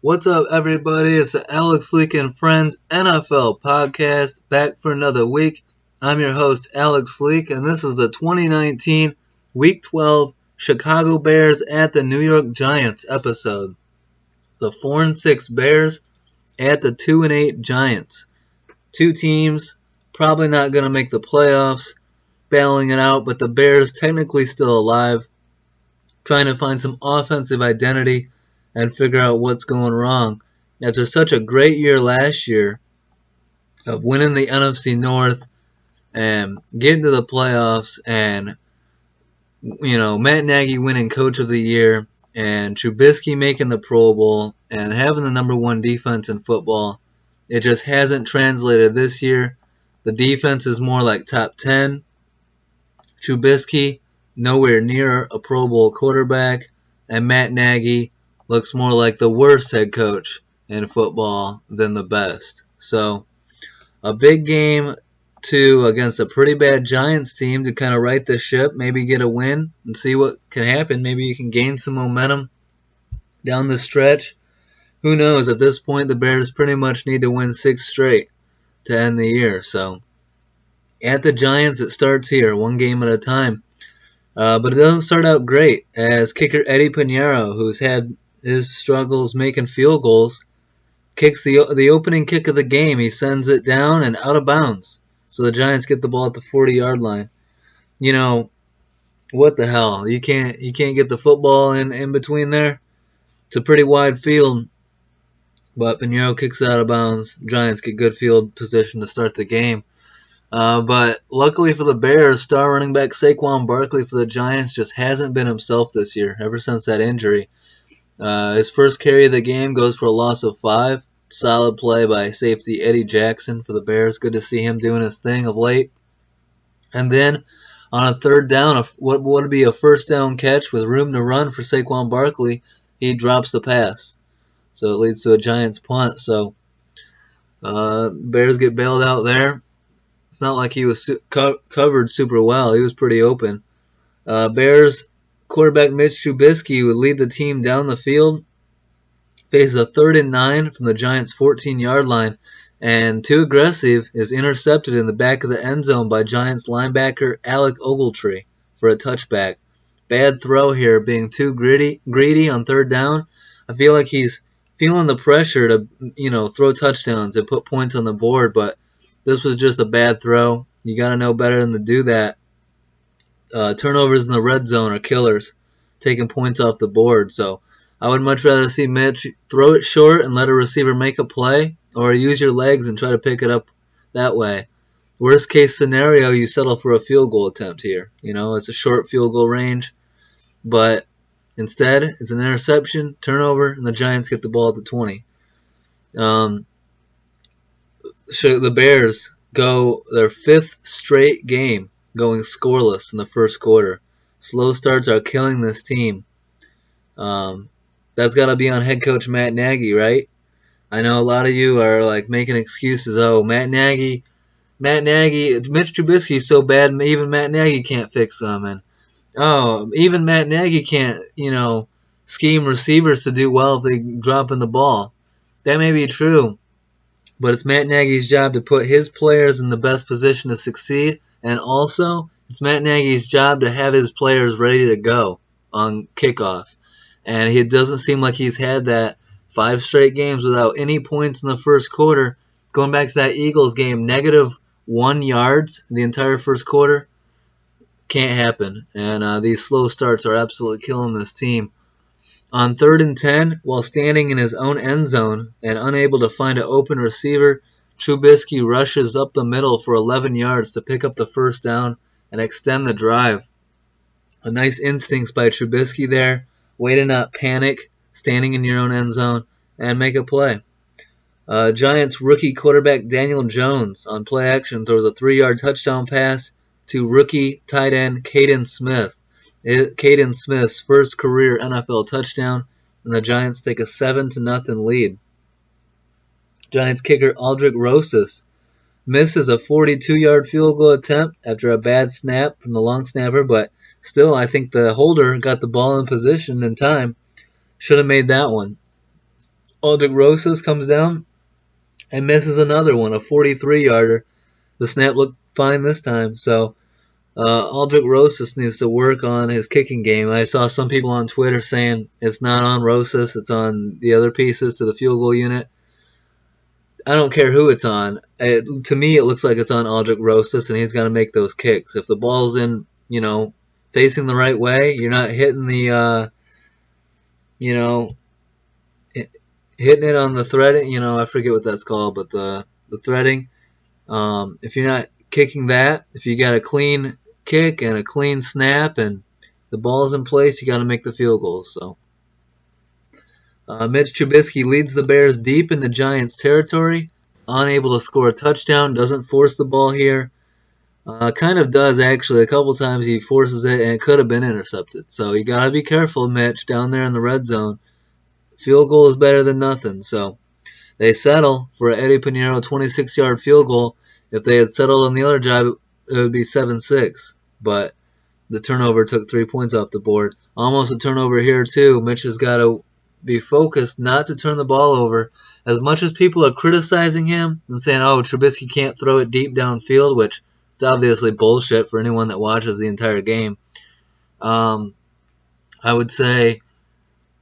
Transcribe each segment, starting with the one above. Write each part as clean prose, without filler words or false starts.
What's up, everybody? It's the Alex Leak and Friends NFL podcast, back for another week. I'm your host, Alex Leak, and this is the 2019 Week 12 Chicago Bears at the New York Giants episode. The 4-6 Bears at the 2-8 Giants. Two teams probably not going to make the playoffs, battling it out, but the Bears technically still alive, trying to find some offensive identity and figure out what's going wrong. After such a great year last year of winning the NFC North and getting to the playoffs and, Matt Nagy winning Coach of the Year and Trubisky making the Pro Bowl and having the number one defense in football, it just hasn't translated this year. The defense is more like top 10. Trubisky, nowhere near a Pro Bowl quarterback. And Matt Nagy looks more like the worst head coach in football than the best. So, a big game against a pretty bad Giants team to kind of right the ship, maybe get a win and see what can happen. Maybe you can gain some momentum down the stretch. Who knows? At this point, the Bears pretty much need to win 6 straight to end the year. So, at the Giants, it starts here, one game at a time. But it doesn't start out great, as kicker Eddie Pinheiro, who's had his struggles making field goals, kicks the opening kick of the game. He sends it down and out of bounds. So the Giants get the ball at the 40-yard line. What the hell? You can't get the football in between there? It's a pretty wide field, but Pinheiro kicks it out of bounds. Giants get good field position to start the game. But luckily for the Bears, star running back Saquon Barkley for the Giants just hasn't been himself this year, ever since that injury. His first carry of the game goes for a loss of 5. Solid play by safety Eddie Jackson for the Bears. Good to see him doing his thing of late. And then on a third down, what would be a first down catch with room to run for Saquon Barkley, he drops the pass. So it leads to a Giants punt. So Bears get bailed out there. It's not like he was covered super well. He was pretty open. Bears quarterback Mitch Trubisky would lead the team down the field. Faces a 3rd and 9 from the Giants' 14-yard line, and too aggressive is intercepted in the back of the end zone by Giants linebacker Alec Ogletree for a touchback. Bad throw here, being too greedy on 3rd down. I feel like he's feeling the pressure to throw touchdowns and put points on the board, but this was just a bad throw. You got to know better than to do that. Turnovers in the red zone are killers, taking points off the board. So I would much rather see Mitch throw it short and let a receiver make a play, or use your legs and try to pick it up that way. Worst case scenario, you settle for a field goal attempt here. It's a short field goal range, but instead it's an interception, turnover, and the Giants get the ball at the 20. The Bears go their 5th straight game going scoreless in the first quarter. Slow starts are killing this team. That's got to be on head coach Matt Nagy, right? I know a lot of you are making excuses. Oh, Matt Nagy, Mitch Trubisky is so bad, even Matt Nagy can't fix him. And even Matt Nagy can't, scheme receivers to do well if they drop in the ball. That may be true, but it's Matt Nagy's job to put his players in the best position to succeed, and also it's Matt Nagy's job to have his players ready to go on kickoff. And it doesn't seem like he's had that 5 straight games without any points in the first quarter. Going back to that Eagles game, -1 yards the entire first quarter. Can't happen. And these slow starts are absolutely killing this team. On 3rd and 10, while standing in his own end zone and unable to find an open receiver, Trubisky rushes up the middle for 11 yards to pick up the first down and extend the drive. A nice instincts by Trubisky there. Way to not panic, standing in your own end zone, and make a play. Giants rookie quarterback Daniel Jones on play action throws a 3-yard touchdown pass to rookie tight end Caden Smith. Caden Smith's first career NFL touchdown, and the Giants take a 7-0 lead. Giants kicker Aldrick Rosas misses a 42-yard field goal attempt after a bad snap from the long snapper, but still, I think the holder got the ball in position in time. Should have made that one. Aldrick Rosas comes down and misses another one, a 43-yarder. The snap looked fine this time, so Aldrick Rosas needs to work on his kicking game. I saw some people on Twitter saying it's not on Rosas, it's on the other pieces to the field goal unit. I don't care who it's on. To me, it looks like it's on Aldrick Rosas, and he's got to make those kicks. If the ball's in, facing the right way, you're not hitting the, hitting it on the threading. I forget what that's called, but the threading. If you're not kicking that, if you got a clean kick and a clean snap and the ball's in place, you got to make the field goals. So Mitch Trubisky leads the Bears deep into Giants territory, unable to score a touchdown, doesn't force the ball here. Kind of does, actually. A couple times he forces it, and it could have been intercepted. So you got to be careful, Mitch, down there in the red zone. Field goal is better than nothing. So they settle for an Eddie Pinheiro 26-yard field goal. If they had settled on the other drive, it would be 7-6. But the turnover took 3 points off the board. Almost a turnover here, too. Mitch has got to be focused not to turn the ball over. As much as people are criticizing him and saying, oh, Trubisky can't throw it deep downfield, which is obviously bullshit for anyone that watches the entire game, I would say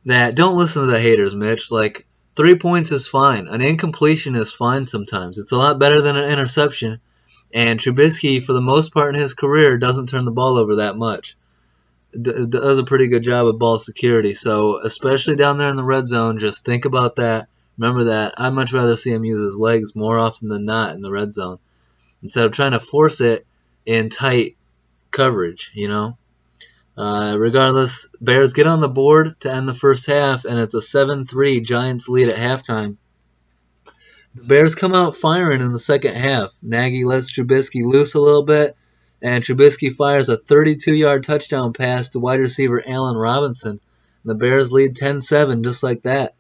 that don't listen to the haters, Mitch. 3 points is fine. An incompletion is fine sometimes. It's a lot better than an interception. And Trubisky, for the most part in his career, doesn't turn the ball over that much. Does a pretty good job of ball security. So, especially down there in the red zone, just think about that. Remember that. I'd much rather see him use his legs more often than not in the red zone, instead of trying to force it in tight coverage, Regardless, Bears get on the board to end the first half, and it's a 7-3 Giants lead at halftime. The Bears come out firing in the second half. Nagy lets Trubisky loose a little bit, and Trubisky fires a 32-yard touchdown pass to wide receiver Allen Robinson. The Bears lead 10-7 just like that.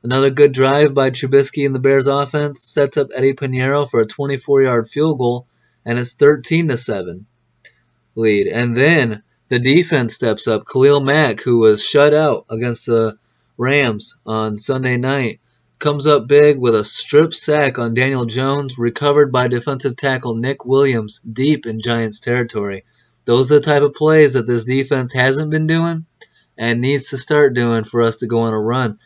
Another good drive by Trubisky and the Bears offense sets up Eddie Pinheiro for a 24-yard field goal, and it's 13-7 lead. And then the defense steps up. Khalil Mack, who was shut out against the Rams on Sunday night, comes up big with a strip sack on Daniel Jones, recovered by defensive tackle Nick Williams deep in Giants territory. Those are the type of plays that this defense hasn't been doing and needs to start doing for us to go on a run.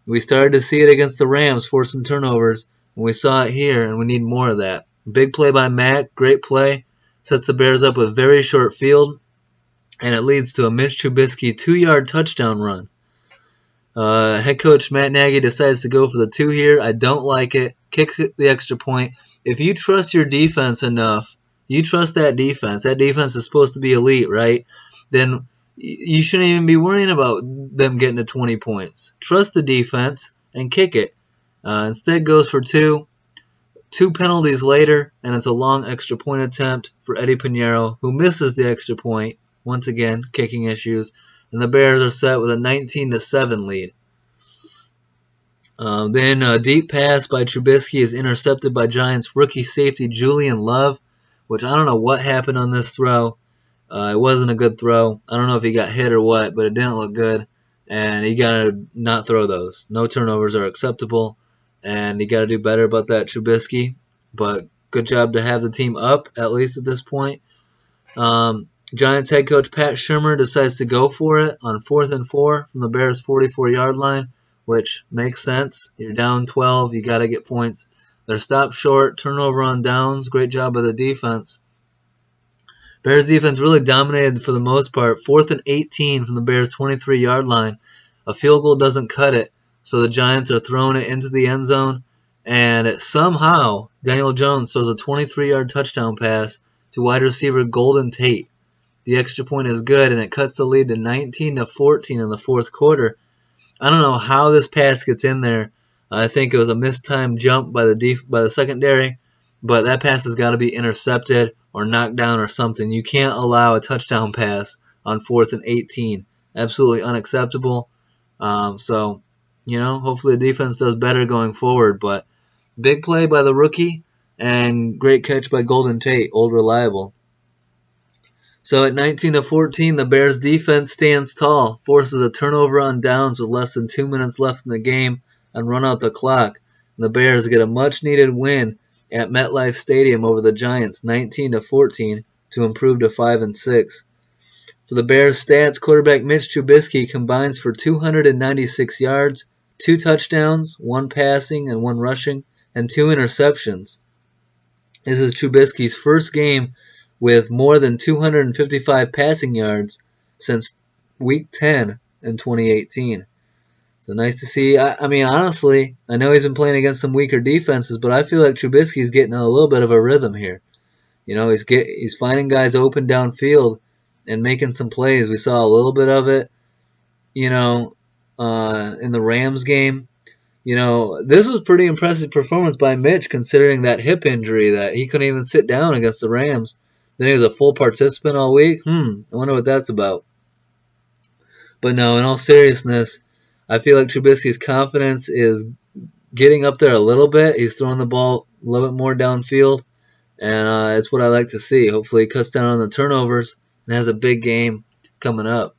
We started to see it against the Rams, forcing turnovers, and we saw it here, and we need more of that. Big play by Mack, great play, sets the Bears up with very short field, and it leads to a Mitch Trubisky 2-yard touchdown run. Head coach Matt Nagy decides to go for the 2 here. I don't like it. Kick the extra point. If you trust your defense enough, you trust that defense. That defense is supposed to be elite, right? Then you shouldn't even be worrying about them getting to 20 points. Trust the defense and kick it. Instead goes for 2. 2 penalties later, and it's a long extra point attempt for Eddie Pinheiro, who misses the extra point. Once again, kicking issues. And the Bears are set with a 19-7 lead. Then a deep pass by Trubisky is intercepted by Giants rookie safety Julian Love, which I don't know what happened on this throw. It wasn't a good throw. I don't know if he got hit or what, but it didn't look good. And you got to not throw those. No turnovers are acceptable. And you got to do better about that, Trubisky. But good job to have the team up, at least at this point. Giants head coach Pat Shurmur decides to go for it on 4th and 4 from the Bears' 44-yard line, which makes sense. You're down 12. You got to get points. They're stopped short. Turnover on downs. Great job by the defense. Bears defense really dominated for the most part. 4th and 18 from the Bears' 23-yard line. A field goal doesn't cut it, so the Giants are throwing it into the end zone. And somehow, Daniel Jones throws a 23-yard touchdown pass to wide receiver Golden Tate. The extra point is good, and it cuts the lead to 19-14 in the fourth quarter. I don't know how this pass gets in there. I think it was a mistimed jump by the secondary, but that pass has got to be intercepted or knocked down or something. You can't allow a touchdown pass on 4th and 18. Absolutely unacceptable. Hopefully the defense does better going forward. But big play by the rookie and great catch by Golden Tate, old reliable. So at 19-14, the Bears defense stands tall, forces a turnover on downs with less than 2 minutes left in the game. and run out the clock. And the Bears get a much-needed win at MetLife Stadium over the Giants, 19-14, to improve to 5-6. For the Bears' stats, quarterback Mitch Trubisky combines for 296 yards, 2 touchdowns, 1 passing and 1 rushing, and 2 interceptions. This is Trubisky's first game with more than 255 passing yards since Week 10 in 2018. So nice to see. I mean, honestly, I know he's been playing against some weaker defenses, but I feel like Trubisky's getting a little bit of a rhythm here. You know, he's finding guys open downfield and making some plays. We saw a little bit of it, you know, in the Rams game. You know, this was a pretty impressive performance by Mitch considering that hip injury that he couldn't even sit down against the Rams. Then he was a full participant all week. I wonder what that's about. But no, in all seriousness, I feel like Trubisky's confidence is getting up there a little bit. He's throwing the ball a little bit more downfield, and it's what I like to see. Hopefully he cuts down on the turnovers and has a big game coming up.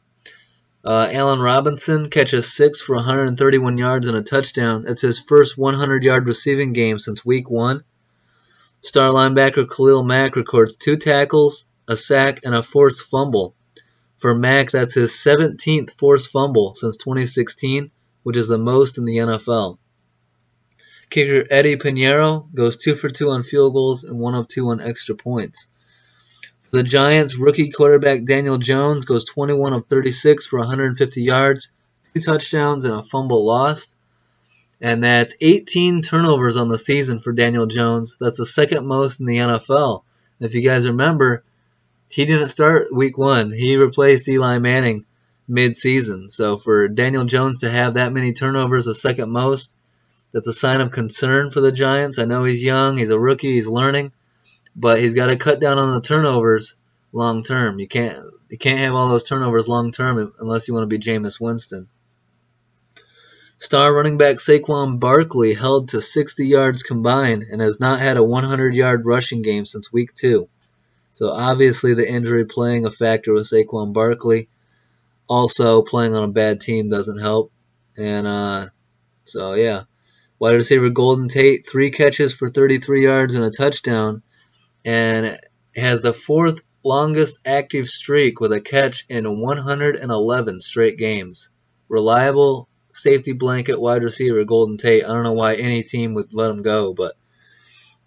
Allen Robinson catches 6 for 131 yards and a touchdown. It's his first 100-yard receiving game since Week 1. Star linebacker Khalil Mack records 2 tackles, a sack, and a forced fumble. For Mack, that's his 17th forced fumble since 2016, which is the most in the NFL. Kicker Eddie Pinheiro goes 2 for 2 on field goals and 1 of 2 on extra points. For the Giants, rookie quarterback Daniel Jones goes 21 of 36 for 150 yards, 2 touchdowns, and a fumble lost. And that's 18 turnovers on the season for Daniel Jones. That's the second most in the NFL. If you guys remember, he didn't start Week 1. He replaced Eli Manning mid-season. So for Daniel Jones to have that many turnovers, the second most, that's a sign of concern for the Giants. I know he's young, he's a rookie, he's learning, but he's got to cut down on the turnovers long term. You can't have all those turnovers long term unless you want to be Jameis Winston. Star running back Saquon Barkley held to 60 yards combined and has not had a 100-yard rushing game since Week 2. So obviously the injury playing a factor with Saquon Barkley. Also, playing on a bad team doesn't help. And so, yeah. Wide receiver Golden Tate, 3 catches for 33 yards and a touchdown, and has the 4th longest active streak with a catch in 111 straight games. Reliable safety blanket wide receiver Golden Tate. I don't know why any team would let him go, but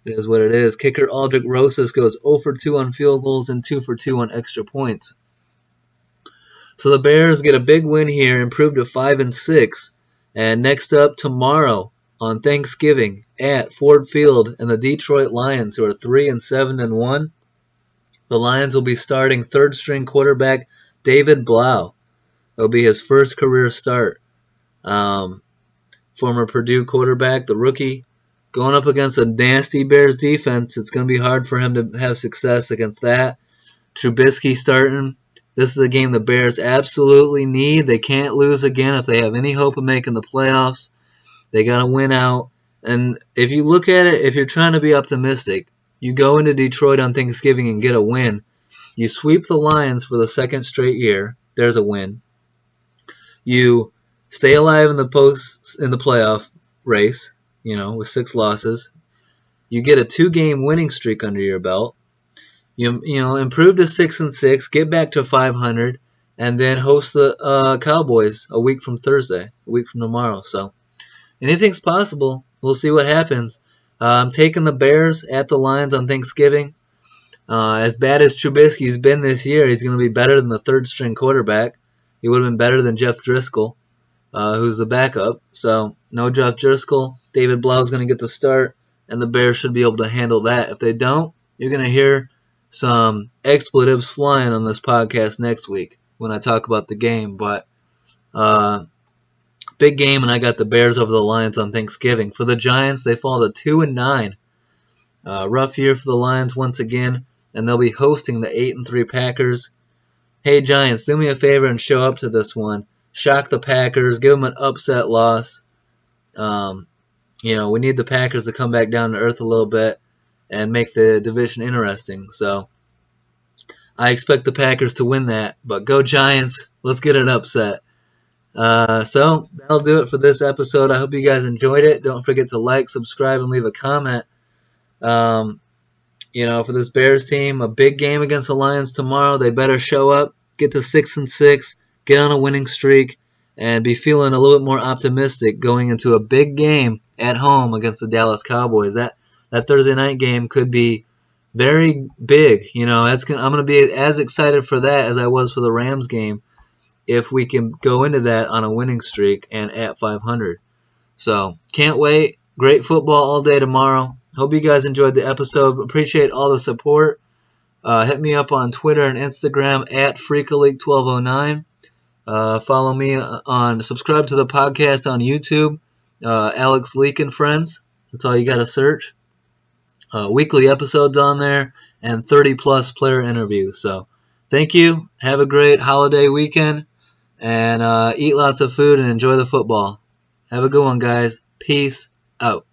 it is what it is. Kicker Aldrick Rosas goes 0 for 2 on field goals and 2 for 2 on extra points. So the Bears get a big win here, improve to 5-6, and next up tomorrow on Thanksgiving at Ford Field and the Detroit Lions, who are 3-7-1. The Lions will be starting third-string quarterback David Blau. It'll be his first career start. Former Purdue quarterback, the rookie, going up against a nasty Bears defense. It's going to be hard for him to have success against that. Trubisky starting. This is a game the Bears absolutely need. They can't lose again if they have any hope of making the playoffs. They got to win out. And if you look at it, if you're trying to be optimistic, you go into Detroit on Thanksgiving and get a win. You sweep the Lions for the second straight year. There's a win. You stay alive in the playoff race, with 6 losses. You get a 2-game winning streak under your belt. You improve to 6-6, get back to 500, and then host the Cowboys a week from Thursday, a week from tomorrow. So anything's possible. We'll see what happens. I'm taking the Bears at the Lions on Thanksgiving. As bad as Trubisky's been this year, he's going to be better than the third-string quarterback. He would have been better than Jeff Driscoll, who's the backup. So no Jeff Driscoll. David Blau is going to get the start, and the Bears should be able to handle that. If they don't, you're going to hear some expletives flying on this podcast next week when I talk about the game. But big game, and I got the Bears over the Lions on Thanksgiving. For the Giants, they fall to 2-9. Rough year for the Lions once again, and they'll be hosting the 8-3 Packers. Hey, Giants, do me a favor and show up to this one. Shock the Packers. Give them an upset loss. We need the Packers to come back down to earth a little bit and make the division interesting. So I expect the Packers to win that. But go Giants. Let's get an upset. So that'll do it for this episode. I hope you guys enjoyed it. Don't forget to like, subscribe, and leave a comment. For this Bears team, a big game against the Lions tomorrow. They better show up, get to 6-6, get on a winning streak, and be feeling a little bit more optimistic going into a big game at home against the Dallas Cowboys. That Thursday night game could be very big. I'm going to be as excited for that as I was for the Rams game if we can go into that on a winning streak and at 500. So, can't wait. Great football all day tomorrow. Hope you guys enjoyed the episode. Appreciate all the support. Hit me up on Twitter and Instagram at Freakaleague1209. Follow me subscribe to the podcast on YouTube, Alex Leak and Friends. That's all you got to search. Weekly episodes on there and 30-plus player interviews. So, thank you. Have a great holiday weekend. And eat lots of food and enjoy the football. Have a good one, guys. Peace out.